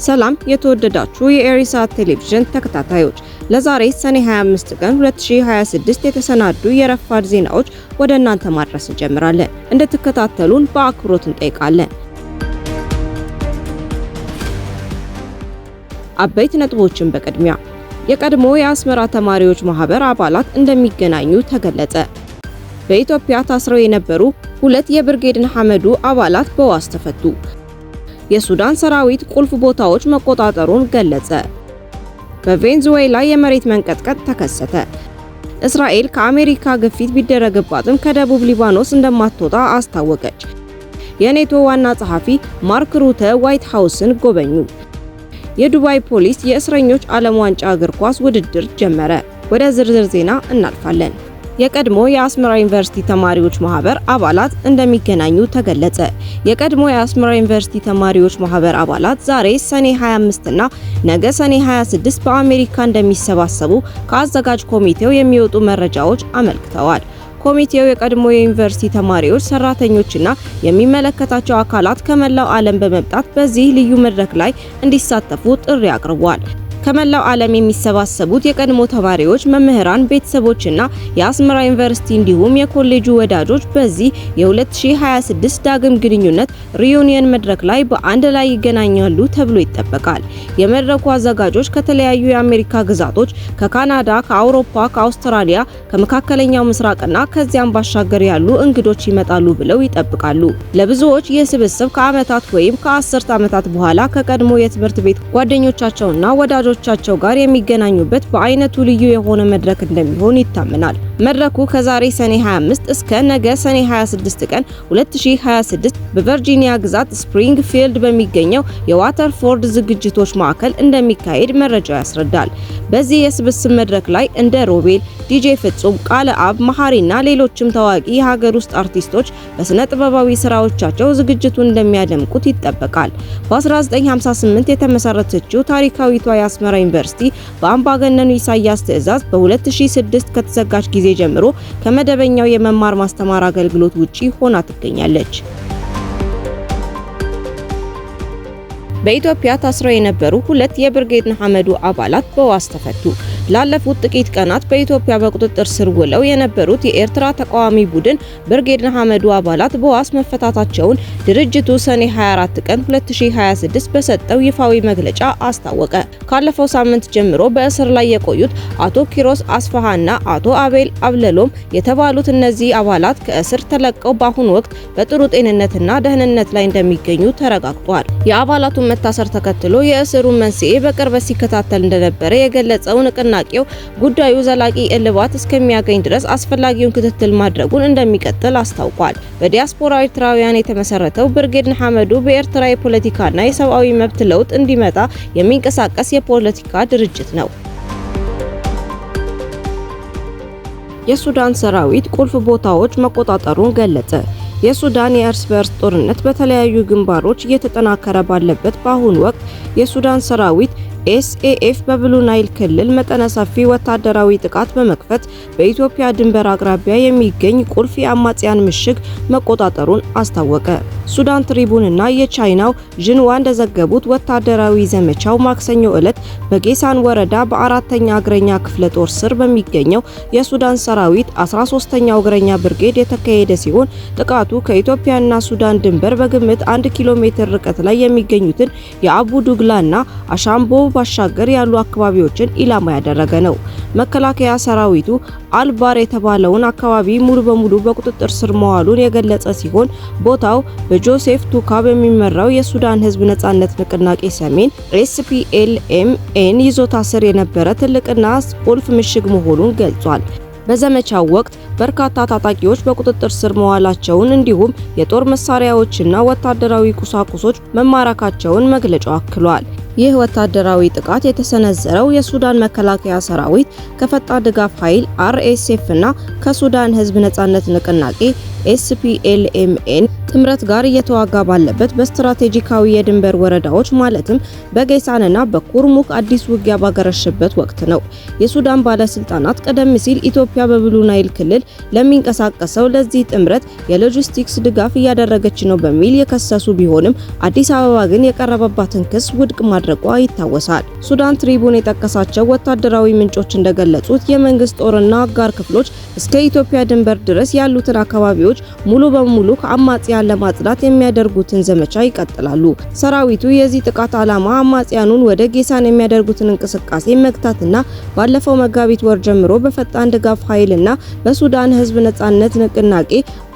ሰላም የተወደዳችሁ የኤሪሳት ቴሌቪዥን ተከታታዮች፣ ለዛሬ ሰኔ 25 ቀን 2026 የተሰናዱ የረፋድ ዜናዎች ወደ እናንተ ማድረስ እንጀምራለን። እንድትከታተሉን በአክብሮት እንጠይቃለን። አበይት ነጥቦችን በቅድሚያ የቀድሞ የአስመራ ተማሪዎች ማህበር አባላት እንደሚገናኙ ተገለጸ። በኢትዮጵያ ታስረው የነበሩ ሁለት የብርጌድ ንሓመዱ አባላት በዋስ ተፈቱ። የሱዳን ሰራዊት ቁልፍ ቦታዎች መቆጣጠሩን ገለጸ። በቬንዙዌላ የመሬት መንቀጥቀጥ ተከሰተ። እስራኤል ከአሜሪካ ግፊት ቢደረግባትም ከደቡብ ሊባኖስ እንደማትወጣ አስታወቀች። የኔቶ ዋና ጸሐፊ ማርክ ሩተ ዋይት ሃውስን ጎበኙ። የዱባይ ፖሊስ የእስረኞች ዓለም ዋንጫ እግር ኳስ ውድድር ጀመረ። ወደ ዝርዝር ዜና እናልፋለን። የቀድሞ የአስመራ ዩኒቨርሲቲ ተማሪዎች ማህበር አባላት እንደሚገናኙ ተገለጸ። የቀድሞ የአስመራ ዩኒቨርሲቲ ተማሪዎች ማህበር አባላት ዛሬ ሰኔ 25 እና ነገ ሰኔ 26 በአሜሪካ እንደሚሰባሰቡ ከአዘጋጅ ኮሚቴው የሚወጡ መረጃዎች አመልክተዋል። ኮሚቴው የቀድሞ የዩኒቨርሲቲ ተማሪዎች፣ ሰራተኞችና የሚመለከታቸው አካላት ከመላው ዓለም በመምጣት በዚህ ልዩ መድረክ ላይ እንዲሳተፉ ጥሪ አቅርቧል። ከመላው ዓለም የሚሰባሰቡት የቀድሞ ተማሪዎች፣ መምህራን፣ ቤተሰቦችና የአስመራ ዩኒቨርሲቲ እንዲሁም የኮሌጁ ወዳጆች በዚህ የ2026 ዳግም ግንኙነት ሪዩኒየን መድረክ ላይ በአንድ ላይ ይገናኛሉ ተብሎ ይጠበቃል። የመድረኩ አዘጋጆች ከተለያዩ የአሜሪካ ግዛቶች፣ ከካናዳ፣ ከአውሮፓ፣ ከአውስትራሊያ፣ ከመካከለኛው ምስራቅና ከዚያም ባሻገር ያሉ እንግዶች ይመጣሉ ብለው ይጠብቃሉ። ለብዙዎች ይህ ስብስብ ከዓመታት ወይም ከ10 ዓመታት በኋላ ከቀድሞ የትምህርት ቤት ጓደኞቻቸውና ወዳጆች ቻቸው ጋር የሚገናኙበት በአይነቱ ልዩ የሆነ መድረክ እንደሚሆን ይታመናል። መድረኩ ከዛሬ ሰኔ 25 እስከ ነገ ሰኔ 26 ቀን 2026 በቨርጂኒያ ግዛት ስፕሪንግፊልድ በሚገኘው የዋተርፎርድ ዝግጅቶች ማዕከል እንደሚካሄድ መረጃው ያስረዳል። በዚህ የስብስብ መድረክ ላይ እንደ ሮቤል፣ ዲጄ ፍጹም፣ ቃለ አብ፣ መሐሪና ሌሎችም ታዋቂ የሀገር ውስጥ አርቲስቶች በስነ ጥበባዊ ስራዎቻቸው ዝግጅቱን እንደሚያደምቁት ይጠበቃል። በ1958 የተመሰረተችው ታሪካዊቷ የአስመራ ዩኒቨርሲቲ በአምባገነኑ ኢሳያስ ትዕዛዝ በ2006 ከተዘጋች ጊዜ ጀምሮ ከመደበኛው የመማር ማስተማር አገልግሎት ውጪ ሆና ትገኛለች። በኢትዮጵያ ታስረው የነበሩ ሁለት የብርጌድ ንሓመዱ አባላት በዋስ ተፈቱ። ላለፉት ጥቂት ቀናት በኢትዮጵያ በቁጥጥር ስር ውለው የነበሩት የኤርትራ ተቃዋሚ ቡድን ብርጌድ ንሓመዱ አባላት በዋስ መፈታታቸውን ድርጅቱ ሰኔ 24 ቀን 2026 በሰጠው ይፋዊ መግለጫ አስታወቀ። ካለፈው ሳምንት ጀምሮ በእስር ላይ የቆዩት አቶ ኪሮስ አስፋሃና አቶ አቤል አብለሎም የተባሉት እነዚህ አባላት ከእስር ተለቀው በአሁኑ ወቅት በጥሩ ጤንነትና ደህንነት ላይ እንደሚገኙ ተረጋግጧል። የአባላቱን መታሰር ተከትሎ የእስሩን መንስኤ በቅርበት ሲከታተል እንደነበረ የገለጸው ንቅናቄው ጉዳዩ ዘላቂ እልባት እስከሚያገኝ ድረስ አስፈላጊውን ክትትል ማድረጉን እንደሚቀጥል አስታውቋል። በዲያስፖራ ኤርትራውያን የተመሰረተው ብርጌድ ንሓመዱ በኤርትራ የፖለቲካና የሰብአዊ መብት ለውጥ እንዲመጣ የሚንቀሳቀስ የፖለቲካ ድርጅት ነው። የሱዳን ሰራዊት ቁልፍ ቦታዎች መቆጣጠሩን ገለጸ። የሱዳን የእርስ በርስ ጦርነት በተለያዩ ግንባሮች እየተጠናከረ ባለበት በአሁኑ ወቅት የሱዳን ሰራዊት ኤስኤኤፍ በብሉ ናይል ክልል መጠነ ሰፊ ወታደራዊ ጥቃት በመክፈት በኢትዮጵያ ድንበር አቅራቢያ የሚገኝ ቁልፍ የአማጽያን ምሽግ መቆጣጠሩን አስታወቀ። ሱዳን ትሪቡን እና የቻይናው ዥንዋ እንደዘገቡት ወታደራዊ ዘመቻው ማክሰኞ ዕለት በጌሳን ወረዳ በአራተኛ እግረኛ ክፍለ ጦር ስር በሚገኘው የሱዳን ሰራዊት 13ኛው እግረኛ ብርጌድ የተካሄደ ሲሆን ጥቃቱ ከኢትዮጵያና ሱዳን ድንበር በግምት 1 ኪሎ ሜትር ርቀት ላይ የሚገኙትን የአቡ ዱግላና አሻምቦ ባሻገር ያሉ አካባቢዎችን ኢላማ ያደረገ ነው። መከላከያ ሰራዊቱ አልባር የተባለውን አካባቢ ሙሉ በሙሉ በቁጥጥር ስር መዋሉን የገለጸ ሲሆን ቦታው በጆሴፍ ቱካ በሚመራው የሱዳን ሕዝብ ነጻነት ንቅናቄ ሰሜን SPLM-N ይዞታ ስር የነበረ ትልቅና ቁልፍ ምሽግ መሆኑን ገልጿል። በዘመቻው ወቅት በርካታ ታጣቂዎች በቁጥጥር ስር መዋላቸውን እንዲሁም የጦር መሳሪያዎችና ወታደራዊ ቁሳቁሶች መማረካቸውን መግለጫው አክሏል። ይህ ወታደራዊ ጥቃት የተሰነዘረው የሱዳን መከላከያ ሰራዊት ከፈጣን ድጋፍ ኃይል RSF እና ከሱዳን ሕዝብ ነጻነት ንቅናቄ SPLM-N ጥምረት ጋር እየተዋጋ ባለበት በስትራቴጂካዊ የድንበር ወረዳዎች ማለትም በጌሳንና በኩርሙክ አዲስ ውጊያ ባገረሸበት ወቅት ነው። የሱዳን ባለስልጣናት ቀደም ሲል ኢትዮጵያ በብሉ ናይል ክልል ለሚንቀሳቀሰው ለዚህ ጥምረት የሎጂስቲክስ ድጋፍ እያደረገች ነው በሚል የከሰሱ ቢሆንም አዲስ አበባ ግን የቀረበባትን ክስ ውድቅ ማድረጓ ይታወሳል። ሱዳን ትሪቡን የጠቀሳቸው ወታደራዊ ምንጮች እንደገለጹት የመንግስት ጦርና አጋር ክፍሎች እስከ ኢትዮጵያ ድንበር ድረስ ያሉትን አካባቢዎች ሙሉ በሙሉ ከአማጽያን ለማጽዳት የሚያደርጉትን ዘመቻ ይቀጥላሉ። ሰራዊቱ የዚህ ጥቃት ዓላማ አማጽያኑን ወደ ጌሳን የሚያደርጉትን እንቅስቃሴ መግታትና ባለፈው መጋቢት ወር ጀምሮ በፈጣን ድጋፍ ኃይልና በሱዳን ህዝብ ነጻነት ንቅናቄ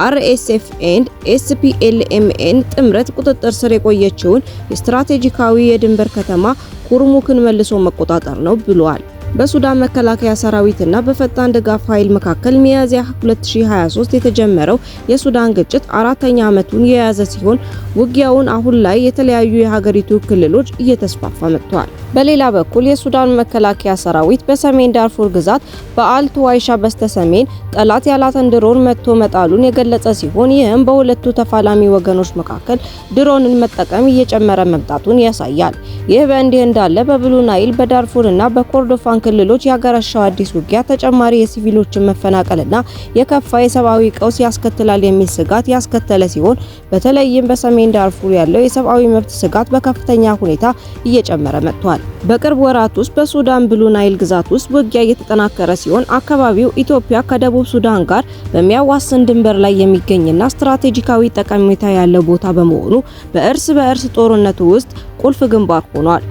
RSF and SPLMN ጥምረት ቁጥጥር ስር የቆየችውን የስትራቴጂካዊ የድንበር ከተማ ኩርሙክን መልሶ መቆጣጠር ነው ብሏል። በሱዳን መከላከያ ሰራዊትና በፈጣን ድጋፍ ኃይል መካከል ሚያዝያ 2023 የተጀመረው የሱዳን ግጭት አራተኛ ዓመቱን የያዘ ሲሆን ውጊያውን አሁን ላይ የተለያዩ የሀገሪቱ ክልሎች እየተስፋፋ መጥቷል። በሌላ በኩል የሱዳን መከላከያ ሰራዊት በሰሜን ዳርፉር ግዛት በአልት ዋይሻ በስተሰሜን ጠላት ያላትን ድሮን መጥቶ መጣሉን የገለጸ ሲሆን ይህም በሁለቱ ተፋላሚ ወገኖች መካከል ድሮንን መጠቀም እየጨመረ መምጣቱን ያሳያል። ይህ በእንዲህ እንዳለ በብሉ ናይል በዳርፉርና በኮርዶፋን ክልሎች ያገረሻው አዲስ ውጊያ ተጨማሪ የሲቪሎችን መፈናቀልና የከፋ የሰብአዊ ቀውስ ያስከትላል የሚል ስጋት ያስከተለ ሲሆን በተለይም በሰሜን ዳርፉር ያለው የሰብአዊ መብት ስጋት በከፍተኛ ሁኔታ እየጨመረ መጥቷል። በቅርብ ወራት ውስጥ በሱዳን ብሉ ናይል ግዛት ውስጥ ውጊያ እየተጠናከረ ሲሆን አካባቢው ኢትዮጵያ ከደቡብ ሱዳን ጋር በሚያዋስን ድንበር ላይ የሚገኝና ስትራቴጂካዊ ጠቀሜታ ያለው ቦታ በመሆኑ በእርስ በእርስ ጦርነቱ ውስጥ ቁልፍ ግንባር ሆኗል።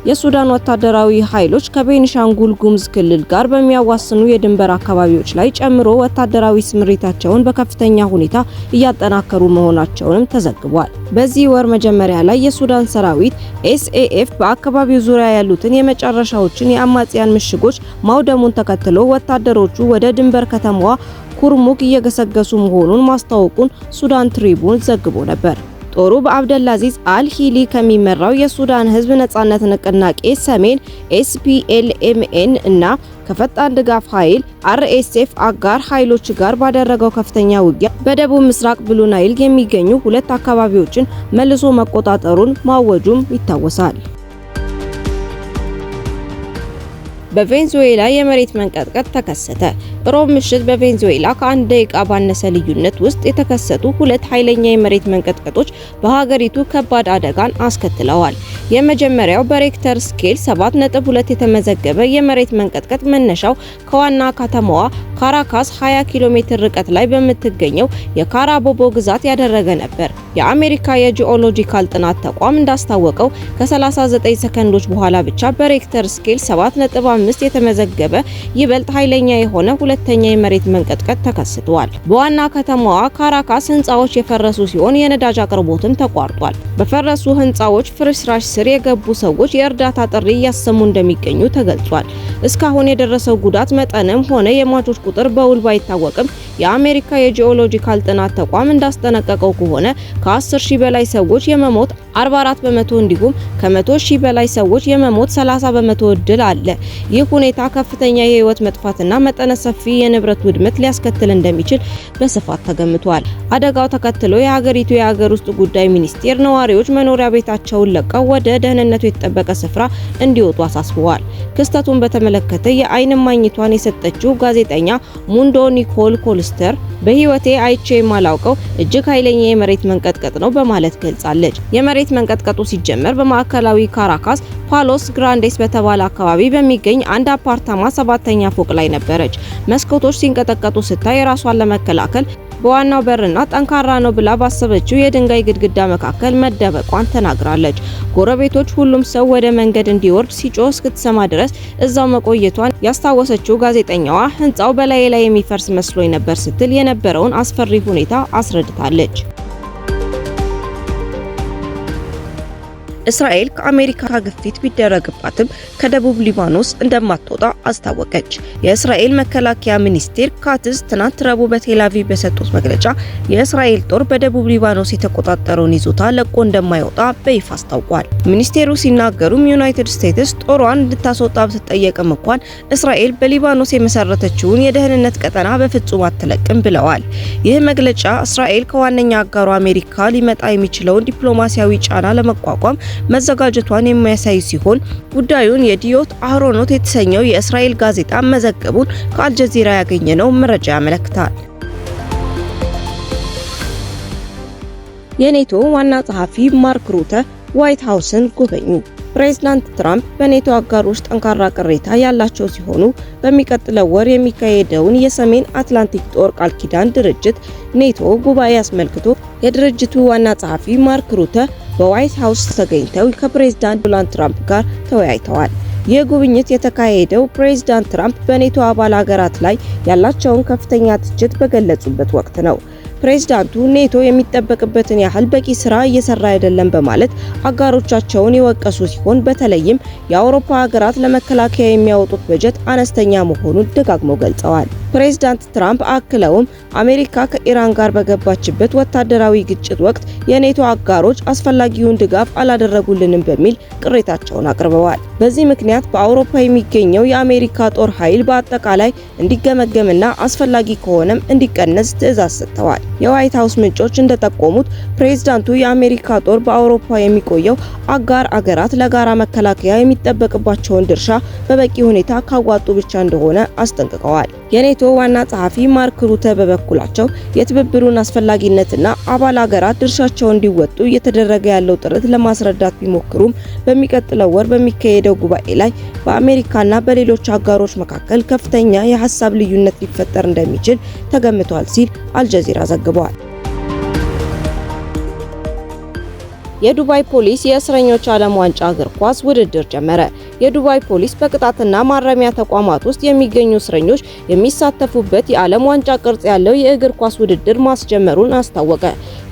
የሱዳን ወታደራዊ ኃይሎች ከቤኒሻንጉል ጉሙዝ ክልል ጋር በሚያዋስኑ የድንበር አካባቢዎች ላይ ጨምሮ ወታደራዊ ስምሪታቸውን በከፍተኛ ሁኔታ እያጠናከሩ መሆናቸውንም ተዘግቧል። በዚህ ወር መጀመሪያ ላይ የሱዳን ሰራዊት SAF በአካባቢው ዙሪያ ያሉትን የመጨረሻዎችን የአማጽያን ምሽጎች ማውደሙን ተከትሎ ወታደሮቹ ወደ ድንበር ከተማዋ ኩርሙክ እየገሰገሱ መሆኑን ማስታወቁን ሱዳን ትሪቡን ዘግቦ ነበር። ጦሩ በአብደልአዚዝ አልሂሊ ከሚመራው የሱዳን ህዝብ ነጻነት ንቅናቄ ሰሜን SPLMN እና ከፈጣን ድጋፍ ኃይል RSF አጋር ኃይሎች ጋር ባደረገው ከፍተኛ ውጊያ በደቡብ ምስራቅ ብሉ ናይል የሚገኙ ሁለት አካባቢዎችን መልሶ መቆጣጠሩን ማወጁም ይታወሳል። በቬንዙዌላ የመሬት መንቀጥቀጥ ተከሰተ። ሮብ ምሽት በቬንዙዌላ ከአንድ ደቂቃ ባነሰ ልዩነት ውስጥ የተከሰቱ ሁለት ኃይለኛ የመሬት መንቀጥቀጦች በሀገሪቱ ከባድ አደጋን አስከትለዋል። የመጀመሪያው በሬክተር ስኬል 7.2 የተመዘገበ የመሬት መንቀጥቀጥ መነሻው ከዋና ከተማዋ ካራካስ 20 ኪሎ ሜትር ርቀት ላይ በምትገኘው የካራቦቦ ግዛት ያደረገ ነበር። የአሜሪካ የጂኦሎጂካል ጥናት ተቋም እንዳስታወቀው ከ39 ሰከንዶች በኋላ ብቻ በሬክተር ስኬል 7.5 የተመዘገበ ይበልጥ ኃይለኛ የሆነ ሁለተኛ የመሬት መንቀጥቀጥ ተከስቷል። በዋና ከተማዋ ካራካስ ህንጻዎች የፈረሱ ሲሆን የነዳጅ አቅርቦትም ተቋርጧል። በፈረሱ ህንጻዎች ፍርስራሽ ስር የገቡ ሰዎች የእርዳታ ጥሪ እያሰሙ እንደሚገኙ ተገልጿል። እስካሁን የደረሰው ጉዳት መጠንም ሆነ የሟቾች ቁጥር በውል ባይታወቅም የአሜሪካ የጂኦሎጂካል ጥናት ተቋም እንዳስጠነቀቀው ከሆነ ከ10,000 በላይ ሰዎች የመሞት 44 በመቶ እንዲሁም ከ100,000 በላይ ሰዎች የመሞት 30 በመቶ እድል አለ። ይህ ሁኔታ ከፍተኛ የህይወት መጥፋትና መጠነ ሰፊ የንብረት ውድመት ሊያስከትል እንደሚችል በስፋት ተገምቷል። አደጋው ተከትሎ የሀገሪቱ የሀገር ውስጥ ጉዳይ ሚኒስቴር ነዋሪዎች መኖሪያ ቤታቸውን ለቀው ወደ ደህንነቱ የተጠበቀ ስፍራ እንዲወጡ አሳስበዋል። ክስተቱን በተመለከተ የአይን እማኝቷን የሰጠችው ጋዜጠኛ ሙንዶ ኒኮል ኮልስተር በህይወቴ አይቼ የማላውቀው እጅግ ኃይለኛ የመሬት መንቀጥቀጥ ነው በማለት ገልጻለች። የመሬት መንቀጥቀጡ ሲጀመር በማዕከላዊ ካራካስ ፓሎስ ግራንዴስ በተባለ አካባቢ በሚገኝ አንድ አፓርታማ 7ኛ ፎቅ ላይ ነበረች። መስኮቶች ሲንቀጠቀጡ ስታይ ራሷን ለመከላከል በዋናው በርና ጠንካራ ነው ብላ ባሰበችው የድንጋይ ግድግዳ መካከል መደበቋን ተናግራለች። ጎረቤቶች ሁሉም ሰው ወደ መንገድ እንዲወርድ ሲጮህ እስክትሰማ ድረስ እዛው መቆየቷን ያስታወሰችው ጋዜጠኛዋ ህንጻው በላይ ላይ የሚፈርስ መስሎኝ ነበር ስትል የነበረውን አስፈሪ ሁኔታ አስረድታለች። እስራኤል ከአሜሪካ ግፊት ቢደረግባትም ከደቡብ ሊባኖስ እንደማትወጣ አስታወቀች። የእስራኤል መከላከያ ሚኒስቴር ካትዝ ትናንት ረቡዕ በቴል አቪቭ በሰጡት መግለጫ የእስራኤል ጦር በደቡብ ሊባኖስ የተቆጣጠረውን ይዞታ ለቆ እንደማይወጣ በይፋ አስታውቋል። ሚኒስቴሩ ሲናገሩም ዩናይትድ ስቴትስ ጦሯን እንድታስወጣ ብትጠየቅም እንኳን እስራኤል በሊባኖስ የመሰረተችውን የደህንነት ቀጠና በፍጹም አትለቅም ብለዋል። ይህ መግለጫ እስራኤል ከዋነኛ አጋሯ አሜሪካ ሊመጣ የሚችለውን ዲፕሎማሲያዊ ጫና ለመቋቋም መዘጋጀቷን የሚያሳይ ሲሆን ጉዳዩን የዲዮት አህሮኖት የተሰኘው የእስራኤል ጋዜጣ መዘገቡን ከአልጀዚራ ያገኘነው መረጃ ያመለክታል። የኔቶ ዋና ጸሐፊ ማርክ ሩተ ዋይት ሃውስን ጎበኙ። ፕሬዝዳንት ትራምፕ በኔቶ አጋሮች ጠንካራ ቅሬታ ያላቸው ሲሆኑ በሚቀጥለው ወር የሚካሄደውን የሰሜን አትላንቲክ ጦር ቃል ኪዳን ድርጅት ኔቶ ጉባኤ አስመልክቶ የድርጅቱ ዋና ጸሐፊ ማርክ ሩተ በዋይት ሃውስ ተገኝተው ከፕሬዝዳንት ዶናልድ ትራምፕ ጋር ተወያይተዋል። ይህ ጉብኝት የተካሄደው ፕሬዝዳንት ትራምፕ በኔቶ አባል ሀገራት ላይ ያላቸውን ከፍተኛ ትችት በገለጹበት ወቅት ነው። ፕሬዝዳንቱ ኔቶ የሚጠበቅበትን ያህል በቂ ስራ እየሰራ አይደለም በማለት አጋሮቻቸውን የወቀሱ ሲሆን በተለይም የአውሮፓ ሀገራት ለመከላከያ የሚያወጡት በጀት አነስተኛ መሆኑን ደጋግመው ገልጸዋል። ፕሬዝዳንት ትራምፕ አክለውም አሜሪካ ከኢራን ጋር በገባችበት ወታደራዊ ግጭት ወቅት የኔቶ አጋሮች አስፈላጊውን ድጋፍ አላደረጉልንም በሚል ቅሬታቸውን አቅርበዋል። በዚህ ምክንያት በአውሮፓ የሚገኘው የአሜሪካ ጦር ኃይል በአጠቃላይ እንዲገመገምና አስፈላጊ ከሆነም እንዲቀነስ ትዕዛዝ ሰጥተዋል። የዋይት ሃውስ ምንጮች እንደጠቆሙት ፕሬዝዳንቱ የአሜሪካ ጦር በአውሮፓ የሚቆየው አጋር አገራት ለጋራ መከላከያ የሚጠበቅባቸውን ድርሻ በበቂ ሁኔታ ካዋጡ ብቻ እንደሆነ አስጠንቅቀዋል። የኔቶ ዋና ጸሐፊ ማርክ ሩተ በበኩላቸው የትብብሩን አስፈላጊነትና አባል ሀገራት ድርሻቸውን እንዲወጡ እየተደረገ ያለው ጥረት ለማስረዳት ቢሞክሩም በሚቀጥለው ወር በሚካሄደው ጉባኤ ላይ በአሜሪካና በሌሎች አጋሮች መካከል ከፍተኛ የሀሳብ ልዩነት ሊፈጠር እንደሚችል ተገምቷል ሲል አልጀዚራ ዘግቧል። የዱባይ ፖሊስ የእስረኞች ዓለም ዋንጫ እግር ኳስ ውድድር ጀመረ። የዱባይ ፖሊስ በቅጣትና ማረሚያ ተቋማት ውስጥ የሚገኙ እስረኞች የሚሳተፉበት የዓለም ዋንጫ ቅርጽ ያለው የእግር ኳስ ውድድር ማስጀመሩን አስታወቀ።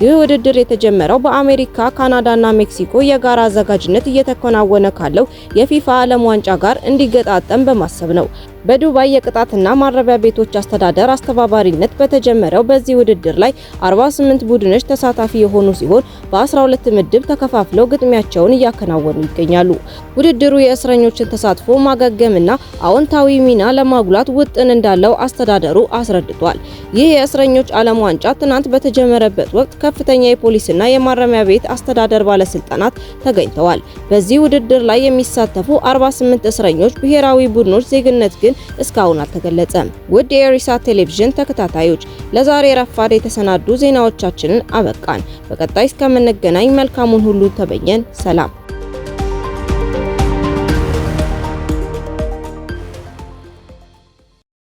ይህ ውድድር የተጀመረው በአሜሪካ፣ ካናዳና ሜክሲኮ የጋራ አዘጋጅነት እየተከናወነ ካለው የፊፋ ዓለም ዋንጫ ጋር እንዲገጣጠም በማሰብ ነው። በዱባይ የቅጣትና ማረሚያ ቤቶች አስተዳደር አስተባባሪነት በተጀመረው በዚህ ውድድር ላይ 48 ቡድኖች ተሳታፊ የሆኑ ሲሆን በ12 ምድብ ተከፋፍለው ግጥሚያቸውን እያከናወኑ ይገኛሉ። ውድድሩ የእስረኞችን ተሳትፎ ማገገምና አዎንታዊ ሚና ለማጉላት ውጥን እንዳለው አስተዳደሩ አስረድቷል። ይህ የእስረኞች ዓለም ዋንጫ ትናንት በተጀመረበት ወቅት ከፍተኛ የፖሊስና የማረሚያ ቤት አስተዳደር ባለስልጣናት ተገኝተዋል። በዚህ ውድድር ላይ የሚሳተፉ 48 እስረኞች ብሔራዊ ቡድኖች ዜግነት ግን እስካሁን አልተገለጸም። ውድ የኢሳት ቴሌቪዥን ተከታታዮች ለዛሬ ረፋድ የተሰናዱ ዜናዎቻችንን አበቃን። በቀጣይ እስከምንገናኝ መልካሙን ሁሉ ተመኘን። ሰላም።